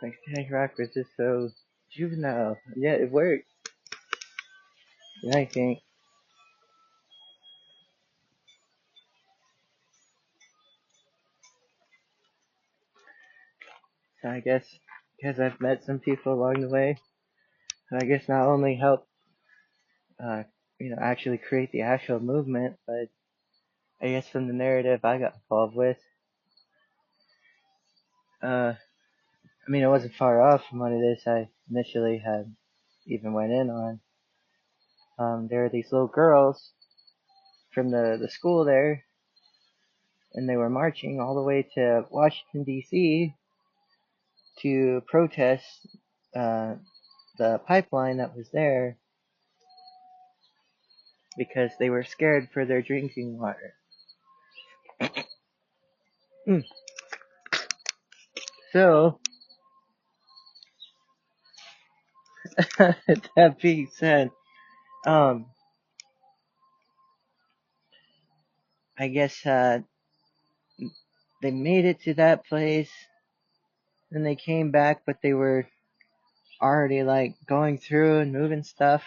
Like Tank Rock was just so juvenile. Yeah, it worked. Yeah, I think. So I guess because I've met some people along the way, and I guess not only help, uh, actually create the actual movement, but I guess from the narrative I got involved with, it wasn't far off from what it is I initially had even went in on. There were these little girls from the school there, and they were marching all the way to Washington D.C. to protest uh, the pipeline that was there because they were scared for their drinking water. Mm. So, that being said, um, I guess they made it to that place, and they came back, but they were already like going through and moving stuff,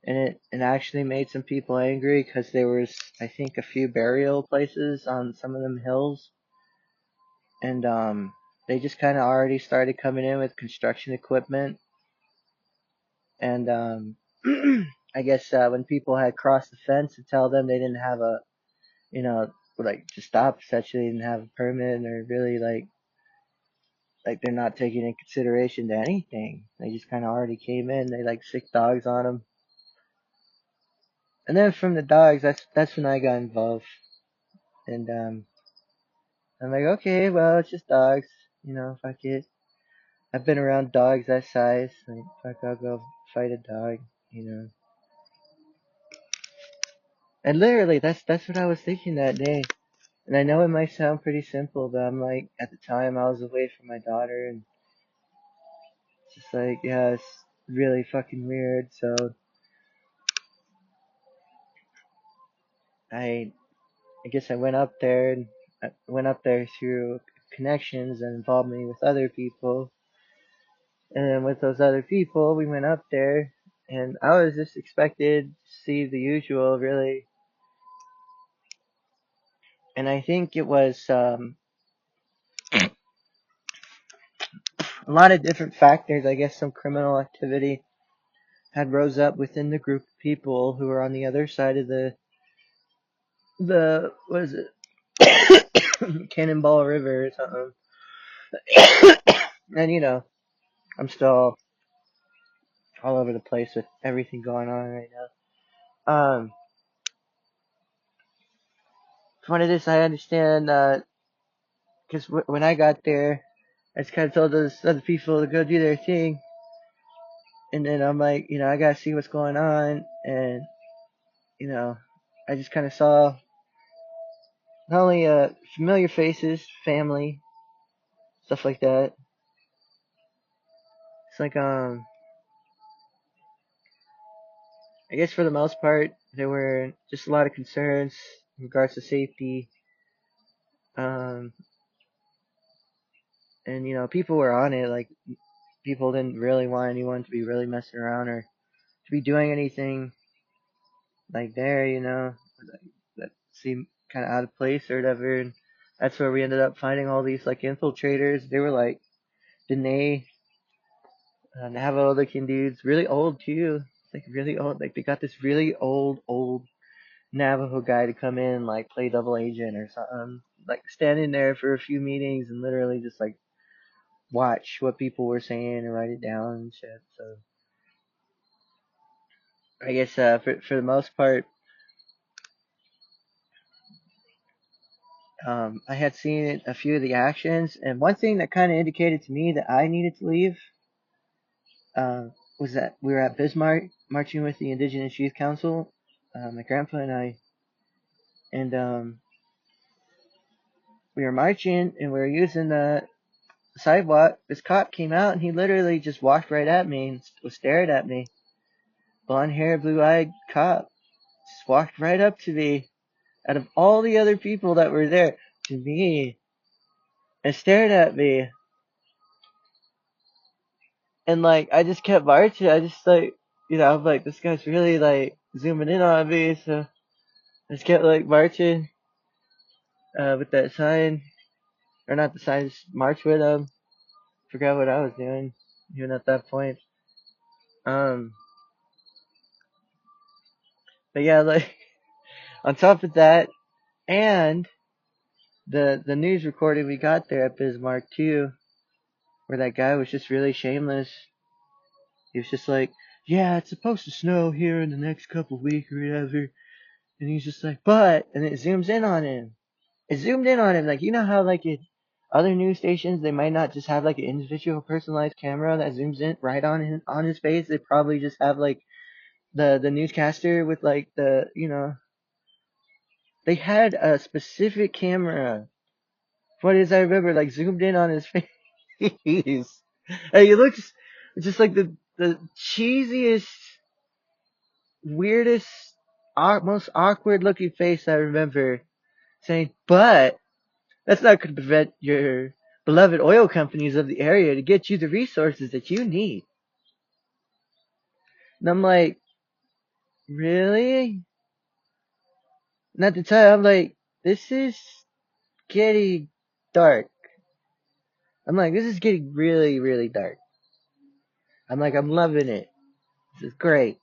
and it actually made some people angry because there was, I think, a few burial places on some of them hills, and they just kind of already started coming in with construction equipment, and I guess when people had crossed the fence to tell them they didn't have a, like to stop, essentially didn't have a permit or really like they're not taking in consideration to anything. They just kind of already came in. They like sick dogs on them, and then from the dogs, that's when I got involved, and I'm like, okay, well, it's just dogs, fuck it. I've been around dogs that size, like fuck, I'll go fight a dog, you know. And literally, that's what I was thinking that day. And I know it might sound pretty simple, but I'm like, at the time I was away from my daughter, and it's just like, yeah, it's really fucking weird. So I, I guess I went up there, and I went up there through connections that involved me with other people. And then with those other people, we went up there, and I was just expected to see the usual, really. And I think it was a lot of different factors. I guess some criminal activity had rose up within the group of people who were on the other side of the what is it, Cannonball River or something. And I'm still all over the place with everything going on right now. What it is, I understand, because when I got there, I just kind of told those other people to go do their thing, and then I'm like, I gotta see what's going on, and you know, I just kind of saw not only familiar faces, family, stuff like that. It's like I guess for the most part, there were just a lot of concerns in regards to safety. Um, and people were on it. Like people didn't really want anyone to be really messing around or to be doing anything like there. That seemed kind of out of place or whatever. And that's where we ended up finding all these like infiltrators. They were like Dene, Navajo looking dudes, really old too. Like really old. Like they got this really old Navajo guy to come in, like play double agent or something, like standing there for a few meetings and literally just like watch what people were saying and write it down and shit. So I guess for the most part, I had seen a few of the actions, and one thing that kind of indicated to me that I needed to leave uh, was that we were at Bismarck marching with the Indigenous Youth Council, my grandpa and I, and we were marching and we were using the sidewalk. This cop came out and he literally just walked right at me and was staring at me. Blonde hair, blue eyed cop just walked right up to me out of all the other people that were there to me and stared at me. And like I just kept marching. I just like I'm like this guy's really like zooming in on me, so I just kept like marching with that sign, or not the sign, just march with him. Forgot what I was doing even at that point. Um, but yeah, like on top of that, and the news recording we got there at Bismarck too, where that guy was just really shameless. He was just like, "Yeah, it's supposed to snow here in the next couple of weeks or whatever," and he's just like, "But," and it zooms in on him. It zoomed in on him, like you know how like it. Other news stations, they might not just have like an individual personalized camera that zooms in right on his face. They probably just have like the newscaster with like they had a specific camera. What is I remember like zoomed in on his face. And he looks just like the cheesiest, weirdest, most awkward looking face I remember saying, but that's not going to prevent your beloved oil companies of the area to get you the resources that you need. And I'm like, really? And at the time, I'm like, this is getting dark. I'm like, this is getting really, really dark. I'm like, I'm loving it. This is great.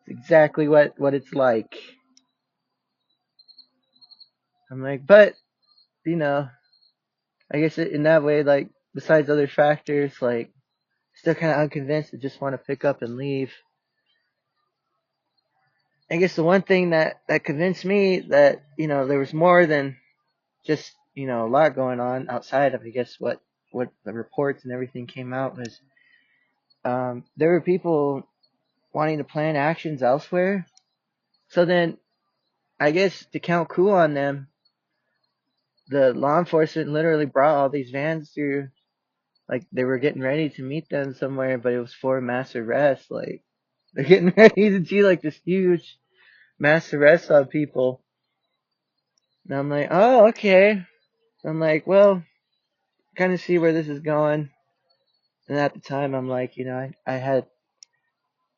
It's exactly what it's like. I'm like, but, you know, I guess in that way, like, besides other factors, like, still kind of unconvinced. I just want to pick up and leave. I guess the one thing that convinced me that, there was more than just, a lot going on outside of, I guess, what the reports and everything came out was, there were people wanting to plan actions elsewhere. So then, I guess to count cool on them, the law enforcement literally brought all these vans through, like they were getting ready to meet them somewhere, but it was for mass arrest. Like they're getting ready to do like this huge mass arrest on people. And I'm like, oh, okay. I'm like, well, kind of see where this is going. And at the time, I'm like, I had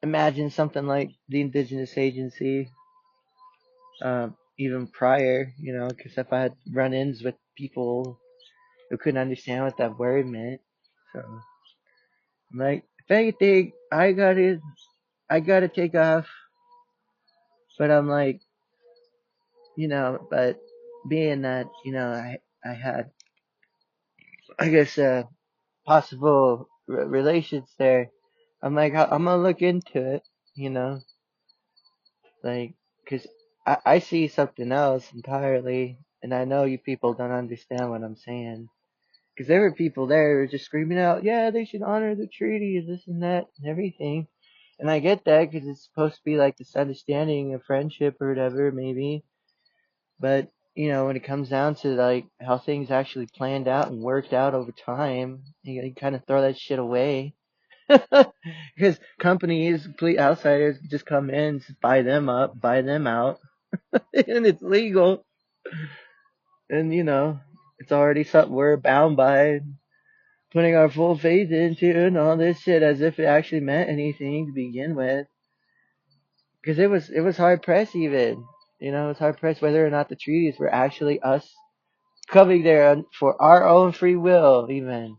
imagined something like the indigenous agency, even prior, because if I had run-ins with people who couldn't understand what that word meant, so I'm like, if anything, I gotta take off. But I'm like, but being that, I had, I guess, possible relations there, I'm like, I'm gonna look into it, you know, like, cause I see something else entirely, and I know you people don't understand what I'm saying. Cause there were people there who were just screaming out, yeah, they should honor the treaty, and this and that, and everything. And I get that, cause it's supposed to be like this understanding of friendship or whatever, maybe. But, when it comes down to like how things actually planned out and worked out over time, you kind of throw that shit away. Because companies, complete outsiders, just come in, just buy them up, buy them out, and it's legal. And, it's already something we're bound by, putting our full faith into, and all this shit as if it actually meant anything to begin with. Because it was hard pressed even. It was hard pressed whether or not the treaties were actually us coming there for our own free will, even.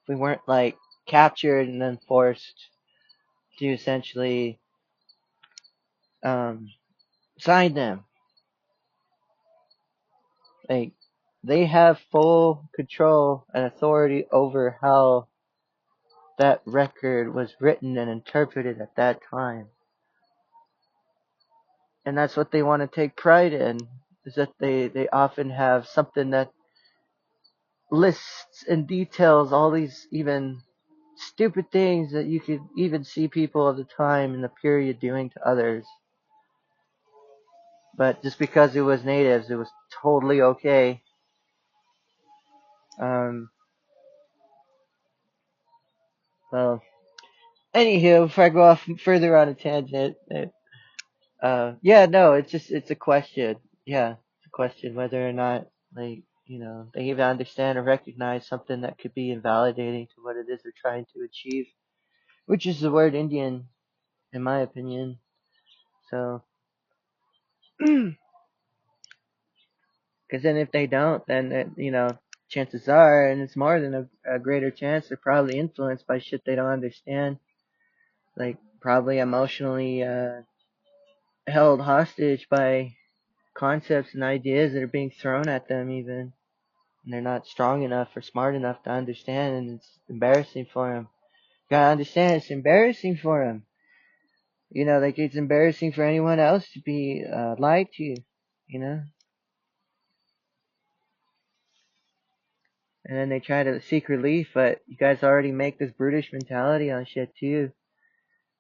We weren't like captured and then forced to essentially um, sign them. Like they have full control and authority over how that record was written and interpreted at that time. And that's what they want to take pride in, is that they often have something that lists and details all these even stupid things that you could even see people of the time in the period doing to others. But just because it was natives, it was totally okay. Um, well, anywho, before I go off further on a tangent, yeah, no, it's a question. Yeah, it's a question whether or not, like, they even understand or recognize something that could be invalidating to what it is they're trying to achieve, which is the word Indian, in my opinion. So, because then if they don't, then, chances are, and it's more than a greater chance, they're probably influenced by shit they don't understand. Like, probably emotionally held hostage by concepts and ideas that are being thrown at them, even. And they're not strong enough or smart enough to understand, and it's embarrassing for them. You gotta understand, it's embarrassing for them. Like it's embarrassing for anyone else to be lied to, you know? And then they try to seek relief, but you guys already make this brutish mentality on shit too.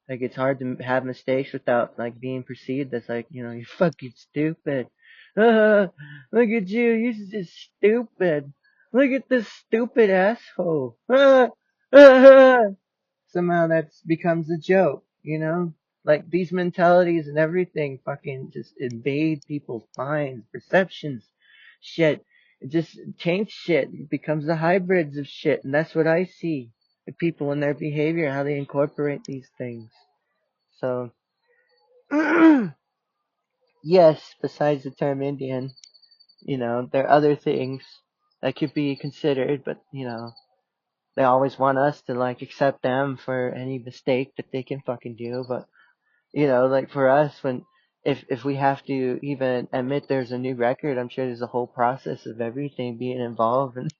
Like it's hard to have mistakes without like being perceived as like, you're fucking stupid. Look at you, you're just stupid. Look at this stupid asshole. Somehow that becomes a joke. Like these mentalities and everything fucking just invade people's minds, perceptions, shit. It just changes shit. It becomes the hybrids of shit, and that's what I see. The people and their behavior, how they incorporate these things. So, yes, besides the term Indian, there are other things that could be considered, but, they always want us to, like, accept them for any mistake that they can fucking do. But, like for us, if we have to even admit there's a new record, I'm sure there's a whole process of everything being involved. And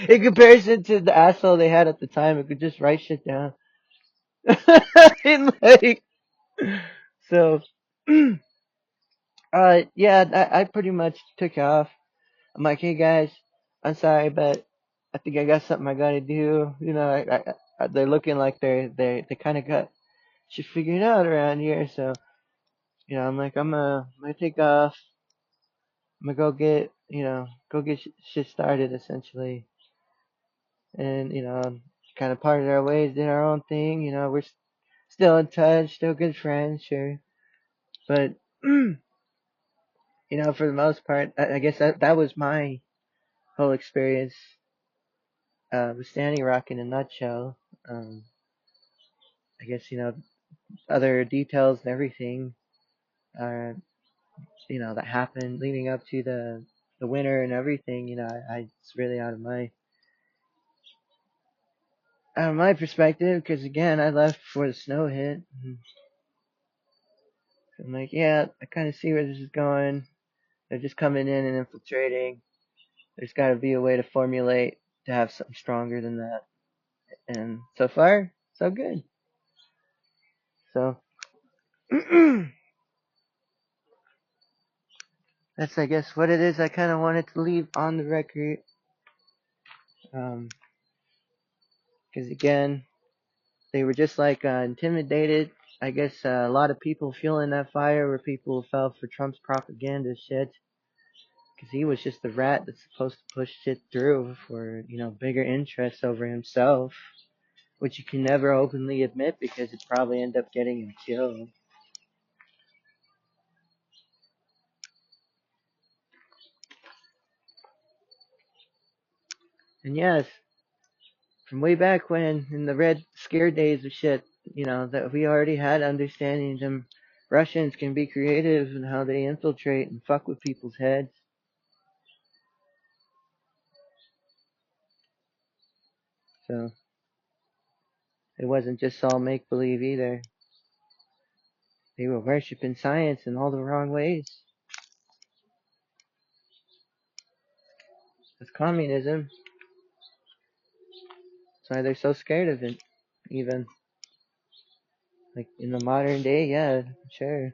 in comparison to the asshole they had at the time, it could just write shit down. And like, so, yeah, I pretty much took off. I'm like, hey guys, I'm sorry, but I think I got something I gotta do. They're looking like they kind of got shit figured out around here. So, I'm like, I'm gonna take off. I'm gonna go get shit started essentially. And, kind of parted our ways, did our own thing. We're still in touch, still good friends, sure. But, for the most part, I guess that was my whole experience with Standing Rock in a nutshell. Um, I guess, other details and everything, uh, that happened leading up to the winter and everything, it's really out of my perspective, because again, I left before the snow hit. And I'm like, yeah, I kind of see where this is going. They're just coming in and infiltrating. There's got to be a way to formulate to have something stronger than that. And so far, so good. So that's, I guess, what it is I kind of wanted to leave on the record. Because again, they were just like intimidated. I guess a lot of people fueling that fire were people who fell for Trump's propaganda shit. Because he was just the rat that's supposed to push shit through for, bigger interests over himself. Which you can never openly admit because it'd probably end up getting him killed. And yes, from way back when, in the Red Scare days of shit, that we already had understanding them Russians can be creative in how they infiltrate and fuck with people's heads. So, it wasn't just all make believe either. They were worshipping science in all the wrong ways. It's communism. That's why they're so scared of it. Even, like, in the modern day, yeah, sure.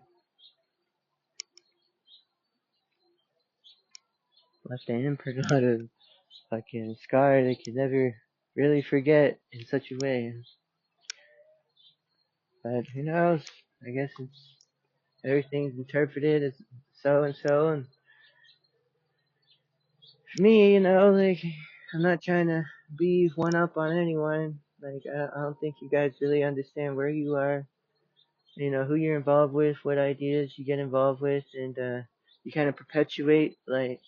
Left an imprint on a fucking scar they could never really forget in such a way. But who knows? I guess it's everything's interpreted as so and so. And for me, like I'm not trying to be one up on anyone. Like I don't think you guys really understand where you are. Who you're involved with, what ideas you get involved with, and you kind of perpetuate like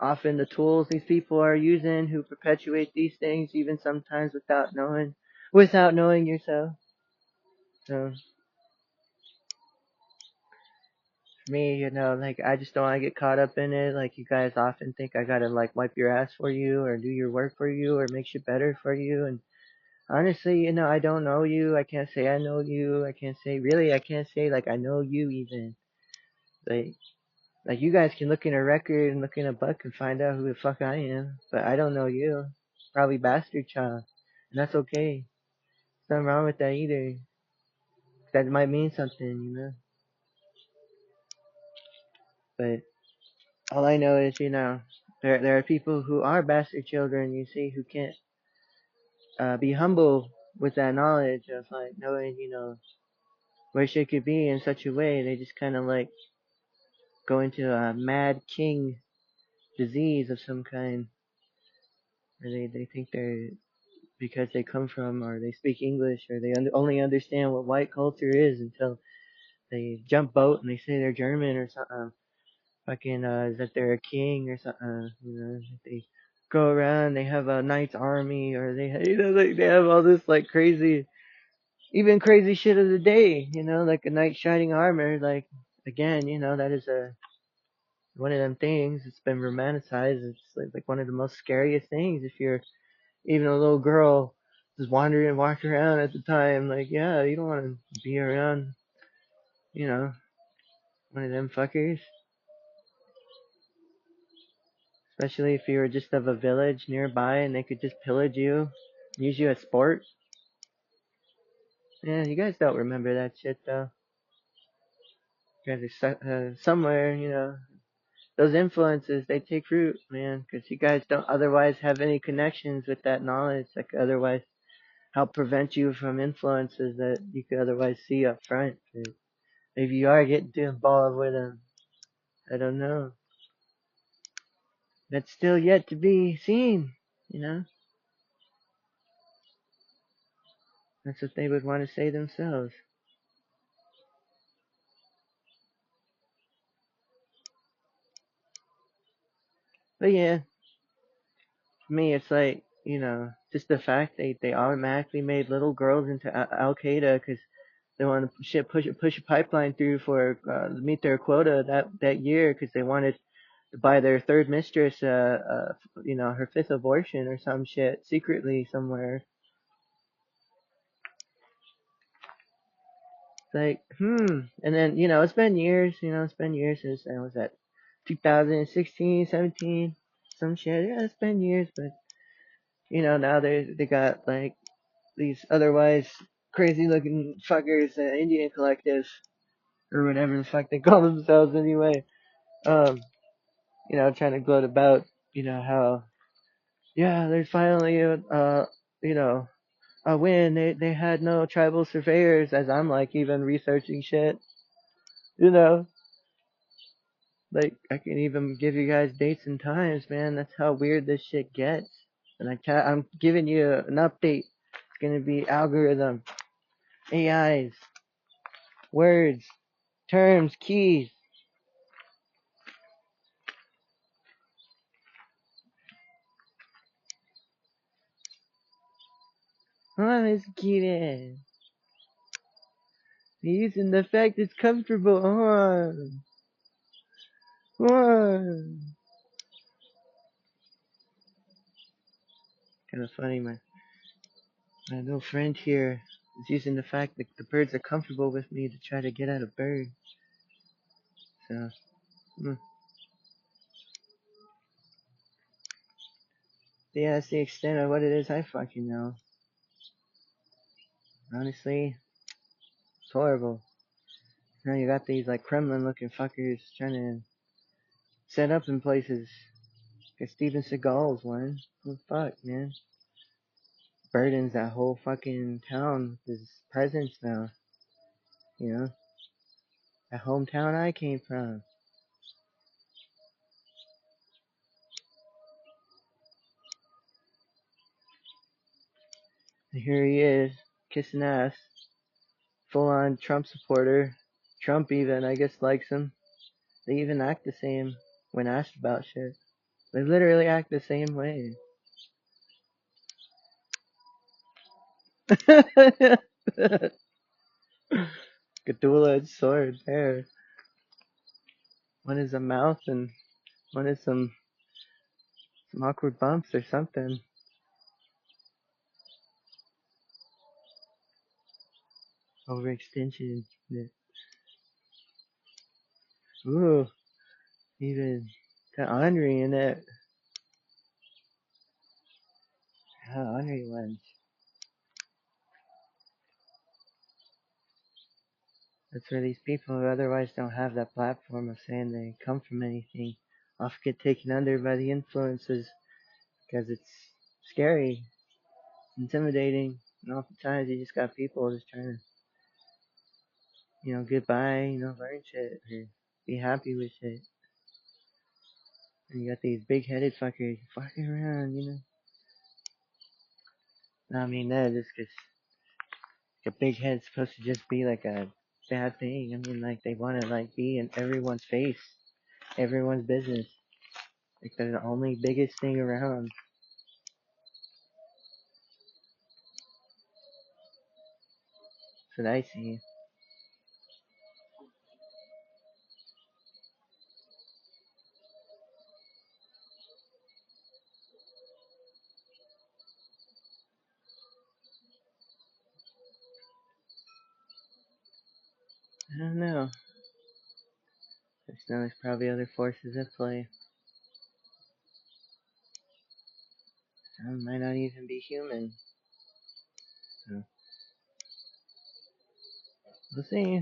often the tools these people are using who perpetuate these things even sometimes without knowing yourself. So for me, like I just don't want to get caught up in it. Like you guys often think I gotta like wipe your ass for you or do your work for you or make shit better for you. And honestly, I don't know you. I can't say I know you. I can't say like I know you even. Like you guys can look in a record and look in a book and find out who the fuck I am. But I don't know you. Probably bastard child. And that's okay. Nothing wrong with that either. That might mean something. But all I know is, there are people who are bastard children, you see, who can't be humble with that knowledge of like knowing, where shit could be in such a way. They just kind of like go into a mad king disease of some kind. Or they think they're, because they come from or they speak English or they only understand what white culture is until they jump boat and they say they're German or something. Fucking, is that they're a king or something, they go around, they have a knight's army or like they have all this like crazy, even crazy shit of the day, like a knight shining armor, like, again, that is one of them things. It's been romanticized. It's like one of the most scariest things. If you're even a little girl just walking around at the time, like, yeah, you don't want to be around, you know, one of them fuckers. Especially if you were just of a village nearby and they could just pillage you, use you as sport. Yeah, you guys don't remember that shit though. You guys are somewhere, those influences, they take root, man, because you guys don't otherwise have any connections with that knowledge that could otherwise help prevent you from influences that you could otherwise see up front. Maybe you are getting too involved with them. I don't know. That's still yet to be seen, you know? That's what they would want to say themselves. But yeah, for me, it's like, just the fact they automatically made little girls into Al Qaeda because they wanted to push a pipeline through for meet their quota that year because they wanted to buy their third mistress, her fifth abortion or some shit secretly somewhere. It's like, and then it's been years since I was at 2016, 17, some shit. Yeah, it's been years, but now they got like these otherwise crazy looking fuckers, Indian collective, or whatever the fuck they call themselves anyway. Um, trying to gloat about, how, yeah, there's finally you know, a win. They had no tribal surveyors, as I'm like even researching shit, you know. Like, I can even give you guys dates and times, man. That's how weird this shit gets. And I'm giving you an update. It's gonna be algorithm, AIs, words, terms, keys. Oh, it's cute. Using the fact it's comfortable. Kind of funny, my little friend here is using the fact that the birds are comfortable with me to try to get at a bird. So, yeah, that's the extent of what it is I fucking know. Honestly, it's horrible. Now you got these like Kremlin looking fuckers trying to set up in places. Like Steven Seagal's one. Oh fuck, man. Burdens that whole fucking town with his presence now. You know? The hometown I came from. And here he is, kissing ass. Full on Trump supporter. Trump even, I guess, likes him. They even act the same when asked about shit. They literally act the same way. Cthulhu's sword there. One is a mouth and one is some awkward bumps or something. Overextension. Ooh, even got ornery in it. How ornery ones. That's where these people who otherwise don't have that platform of saying they come from anything often get taken under by the influences because it's scary, intimidating, and oftentimes you just got people just trying to, get by, learn shit or be happy with shit. And you got these big-headed fuckers fucking around. I mean that just because a big head's supposed to just be like a bad thing. I mean, like they want to like be in everyone's face, everyone's business. Like they're the only biggest thing around. That's what I see. I don't know. There's probably other forces at play. Some might not even be human. So, we'll see.